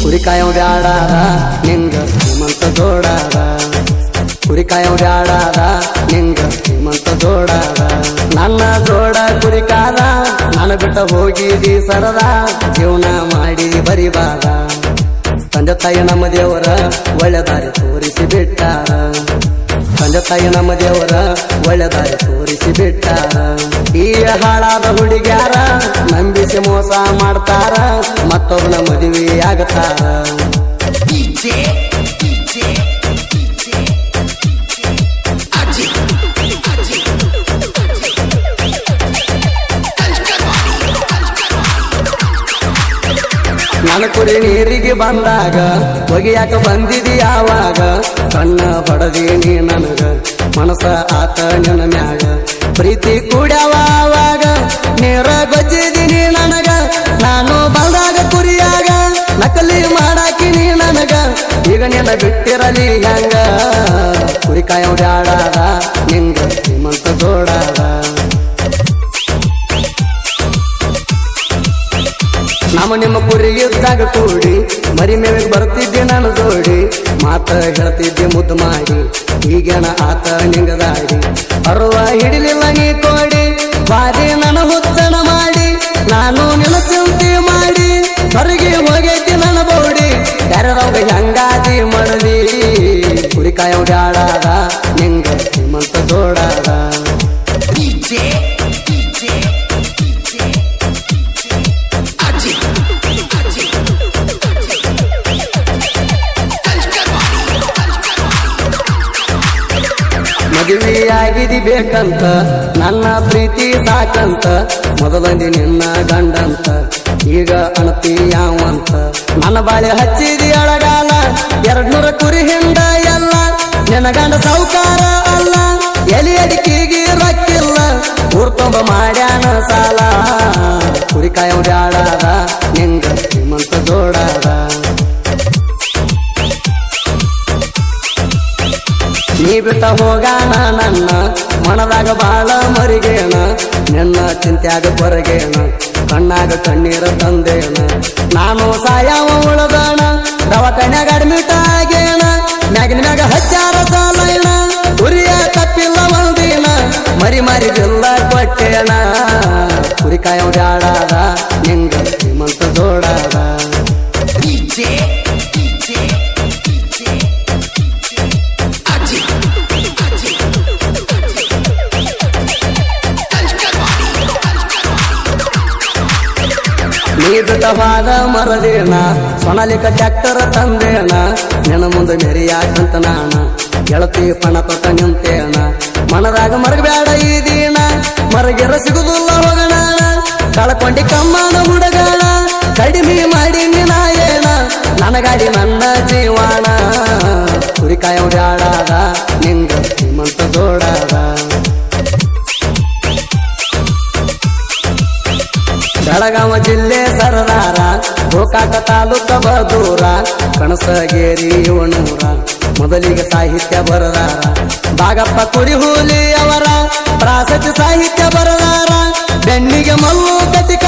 ಕುರಿ ಕಾಯೋ ಬ್ಯಾಡಾದ ನಿಂಗ ಶ್ರೀಮಂತ ಜೋಡಾದ ಕುರಿ ಕಾಯೋ ಬ್ಯಾಡಾದ ನಿಂಗ ಶ್ರೀಮಂತ ಜೋಡಾದ ನನ್ನ ಜೋಡ ಕುರಿ ಕಾದ ನಾನು ಬಿಟ್ಟ ಹೋಗಿದಿ ಸರದ ಜೀವನ ಮಾಡಿ ಬರಿಬಾದ ತಂದೆ ತಾಯಿ ನಮ್ಮ ದೇವರ ಒಳ್ಳೆ ದಾರಿ ತೋರಿಸಿ ಬಿಟ್ಟಾರ ತಂದೆ ತಾಯಿ ನಮ್ಮ ದೇವರ ಒಳ್ಳೆ ದಾರಿ ತೋರಿಸಿ ಬಿಟ್ಟಾರ ಈ ಹಾಳಾದ ಹುಡುಗ್ಯಾರ ನಂಬಿಸಿ ಮೋಸ ಮಾಡ್ತಾರ ಮತ್ತೊಬ್ಬನ ಮದುವೆ ಆಗತಾರ ನನ್ನ ಕುರಿ ನೀರಿಗೆ ಬಂದಾಗ ಒಗಿಯಾಕ ಬಂದಿದಿ ಯಾವಾಗ ಕಣ್ಣ ಬಡದೀನಿ ನನಗ ಮನಸ ಆತ ನಿನ್ನ ಮ್ಯಾಗ ಪ್ರೀತಿ ಕೂಡ್ಯಾವಾಗ ನೀರ ಗೊಜ್ಜಿದೀನಿ ನನಗ ನಾನು ಬಂದಾಗ ಕುರಿಯಾಗ ನಕಲಿ ಮಾಡಾಕಿನಿ ನನಗ ಈಗ ನಿನ್ನ ಬಿಟ್ಟಿರಲಿ ಹೆಂಗ ಕುರಿ ಕಾಯೋ ಬ್ಯಾಡಾದ ನಿಂಗ ಶ್ರೀಮಂತ ಜೋಡಾದ ನಮ್ಮ ನಿಮ್ಮ ಕುರಿ ಇದ್ದಾಗ ಕೂಡಿ ಮರಿ ಮೇವಿಗೆ ಬರ್ತಿದ್ದೆ ನಾನು ಜೋಡಿ ಮಾತ ಹೇಳ್ತಿದ್ದೆ ಮುದ್ದು ಮಾಡಿ ಈಗೇನ ಆತ ನಿಂಗದಾಡಿ ಅರುವ ಹಿಡಿಲಿಲ್ಲ ನೀ ಕೋಡಿ ಬಾರಿ ನನ್ನ ಹುಚ್ಚನ ಮಾಡಿ ನಾನು ನಿನ್ನ ಚಿಂತೆ ಮಾಡಿ ಹೊರಗೆ ಹೋಗೈತಿ ನನ್ನ ಬೋಡಿ ಯಾರವಾಗ ಹೆಂಗಾದಿ ಮಾಡದಿ ಕುರಿ ಕಾಯೋ ಬ್ಯಾಡಾದ ನಿಂಗ ಶ್ರೀಮಂತ ಜೋಡಾದ ಮದುವೆಯಾಗಿದಿ ಬೇಕಂತ ನನ್ನ ಪ್ರೀತಿ ಸಾಕಂತ ಮೊದಲಂದಿ ನಿನ್ನ ಗಂಡಂತ ಈಗ ಅಣತಿ ಯಾವಂತ ನನ್ನ ಬಾಳೆ ಹಚ್ಚಿದಿ ಅಳಗಾಲ 200 ಕುರಿ ಹಿಂಡ ಎಲ್ಲ ನಿನ್ನ ಗಂಡ ಸೌಕಾರ ಅಲ್ಲ ಎಲಿ ಅಡಿಕೆಗೆ ರಕ್ಕಿಲ್ಲ ಊರ್ ತುಂಬ ಮಾಡ್ಯಾನ ಸಾಲ ಕುರಿ ಕಾಯೋ ಬ್ಯಾಡಾದ ನಿಂಗ ಶ್ರೀಮಂತ ಜೋಡಾದ ನೀ ಬಿಟ್ಟ ಹೋಗಾನ ನನ್ನ ಮನದಾಗ ಬಾಳ ಮರಿಗೇಣ ನಿನ್ನ ಚಿಂತ್ಯಾಗ ಹೊರಗೇಣ ಕಣ್ಣಾಗ ಕಣ್ಣೀರ ತಂದೇಣ ನಾನು ಸಾಯವ ಉಳದಾಣ ದವಾಖಾನ್ಯಾಗ ಅಡ್ಮಿಟ್ ಆಗೇಣ ಮ್ಯಾಗಿನ ಮ್ಯಾಗ ಹಚ್ಚಾರ ಸಾಲೈಣ ಕುರಿಯ ತಪ್ಪಿಲ್ಲ ಒಂದಿನ ಮರಿ ಮರಿದಿಲ್ಲ ಕೊಟ್ಟೇಣ ಕುರಿ ಕಾಯೋ ಬ್ಯಾಡಾದ ನಿಂಗ ಶ್ರೀಮಂತ ಜೋಡಾದ ನೀ ಬಿಟ್ಟವಾದ ಮರದೇಣ ಸೊನಾಲಿಕ ಟ್ಯಾಕ್ಟರ್ ತಂದೇಣ ನಿನ್ನ ಮುಂದೆ ಮೆರಿಯಾಕಂತ ನಾಣ ಗೆಳತಿ ಪಣ ತೊಟ್ಟ ನಿಂತೇಣ ಮನದಾಗ ಮರಗಬೇಡ ಈ ದೀನ ಮರಗೆರ ಸಿಗುದಿಲ್ಲ ಹೋಗಣ ಕಳ್ಕೊಂಡಿ ಕಮ್ಮನ ಹುಡುಗಣ ಕಡಿಮೆ ಮಾಡಿ ನಿನಾಯೇಣ ನನಗಾಡಿ ನನ್ನ ಜೀವಾಣ ಕುರಿ ಕಾಯೋ ಬ್ಯಾಡಾದ ನಿಂಗ ಶ್ರೀಮಂತ ಜೋಡಾದ ಬೆಳಗಾವ ಜಿಲ್ಲೆ ಸರದಾರ ಗೋಕಾಕ ತಾಲೂಕ ಬದೂರ ಕಣಸಗೇರಿ ಇವನೂರ ಮೊದಲಿಗೆ ಸಾಹಿತ್ಯ ಬರದಾರ ಬಾಗಪ್ಪ ಕುರಿಹೂಲಿ ಅವರ ಪ್ರಾಸತಿ ಸಾಹಿತ್ಯ ಬರದಾರ ಬೆನ್ನಿಗೆ ಮಲ್ಲು ಕತಿಕ